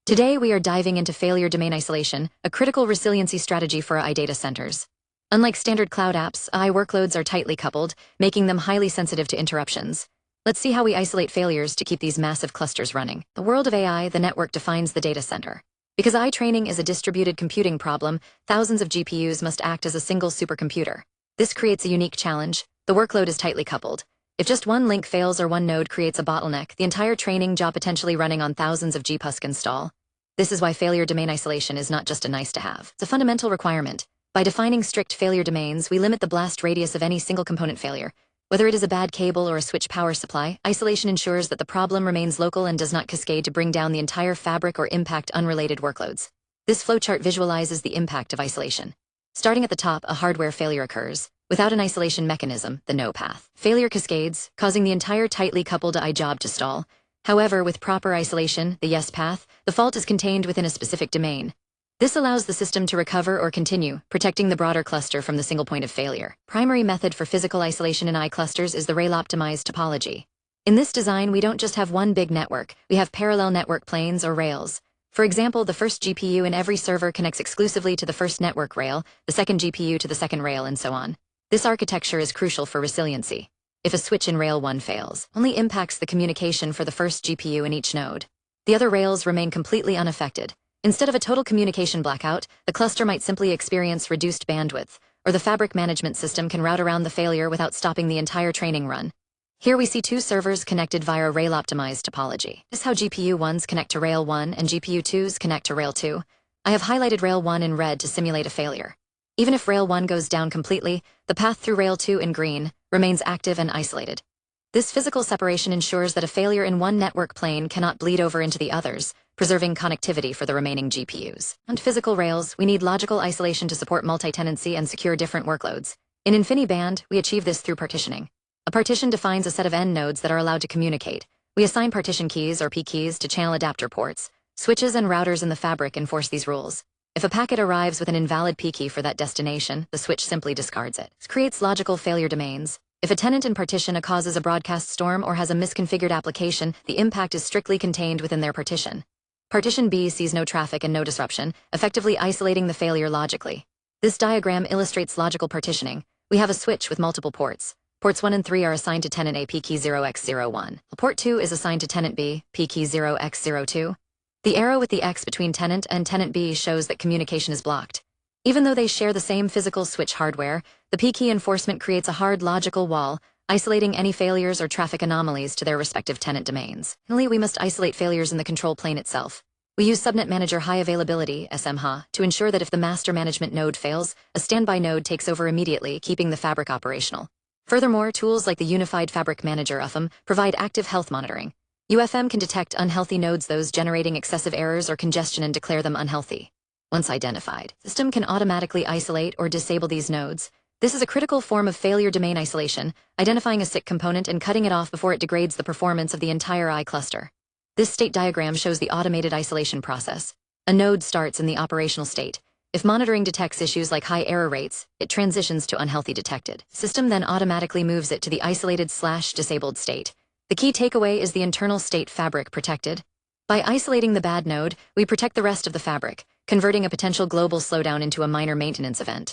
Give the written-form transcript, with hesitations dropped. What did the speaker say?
Today, we are diving into failure domain isolation, a critical resiliency strategy for AI data centers. Unlike standard cloud apps, AI workloads are tightly coupled, making them highly sensitive to interruptions. Let's see how we isolate failures to keep these massive clusters running. The world of AI, the network defines the data center. Because AI training is a distributed computing problem, thousands of GPUs must act as a single supercomputer. This creates a unique challenge. The workload is tightly coupled. If just one link fails or one node creates a bottleneck, the entire training job potentially running on thousands of GPUs can stall. This is why failure domain isolation is not just a nice-to-have. It's a fundamental requirement. By defining strict failure domains, we limit the blast radius of any single component failure. Whether it is a bad cable or a switch power supply, isolation ensures that the problem remains local and does not cascade to bring down the entire fabric or impact unrelated workloads. This flowchart visualizes the impact of isolation. Starting at the top, a hardware failure occurs. Without an isolation mechanism, the no path. Failure cascades, causing the entire tightly coupled AI job to stall. However, with proper isolation, the yes path, the fault is contained within a specific domain. This allows the system to recover or continue, protecting the broader cluster from the single point of failure. Primary method for physical isolation in AI clusters is the rail-optimized topology. In this design, we don't just have one big network, we have parallel network planes or rails. For example, the first GPU in every server connects exclusively to the first network rail, the second GPU to the second rail, and so on. This architecture is crucial for resiliency. If a switch in rail 1 fails, only impacts the communication for the first GPU in each node. The other rails remain completely unaffected. Instead of a total communication blackout, the cluster might simply experience reduced bandwidth, or the fabric management system can route around the failure without stopping the entire training run. Here we see two servers connected via rail-optimized topology. This is how GPU 1s connect to rail 1 and GPU 2s connect to rail 2. I have highlighted rail 1 in red to simulate a failure. Even if rail 1 goes down completely, the path through rail 2 in green remains active and isolated. This physical separation ensures that a failure in one network plane cannot bleed over into the others, preserving connectivity for the remaining GPUs. On physical rails, we need logical isolation to support multi-tenancy and secure different workloads. In InfiniBand, we achieve this through partitioning. A partition defines a set of N nodes that are allowed to communicate. We assign partition keys or P keys to channel adapter ports. Switches and routers in the fabric enforce these rules. If a packet arrives with an invalid P key for that destination, the switch simply discards it. This creates logical failure domains. If a tenant in partition A causes a broadcast storm or has a misconfigured application, the impact is strictly contained within their partition. Partition B sees no traffic and no disruption, effectively isolating the failure logically. This diagram illustrates logical partitioning. We have a switch with multiple ports. Ports 1 and 3 are assigned to tenant A P key 0x01. Port 2 is assigned to tenant B, P key 0x02. The arrow with the X between tenant and tenant B shows that communication is blocked. Even though they share the same physical switch hardware, the P key enforcement creates a hard logical wall, isolating any failures or traffic anomalies to their respective tenant domains. Finally, we must isolate failures in the control plane itself. We use Subnet Manager High Availability (SMHA) to ensure that if the master management node fails, a standby node takes over immediately, keeping the fabric operational. Furthermore, tools like the Unified Fabric Manager UFM provide active health monitoring. UFM can detect unhealthy nodes, those generating excessive errors or congestion, and declare them unhealthy. Once identified, the system can automatically isolate or disable these nodes. This is a critical form of failure domain isolation, identifying a sick component and cutting it off before it degrades the performance of the entire AI cluster. This state diagram shows the automated isolation process. A node starts in the operational state. If monitoring detects issues like high error rates, it transitions to unhealthy detected. The system then automatically moves it to the isolated/disabled state. The key takeaway is the internal state fabric protected. By isolating the bad node, we protect the rest of the fabric, converting a potential global slowdown into a minor maintenance event.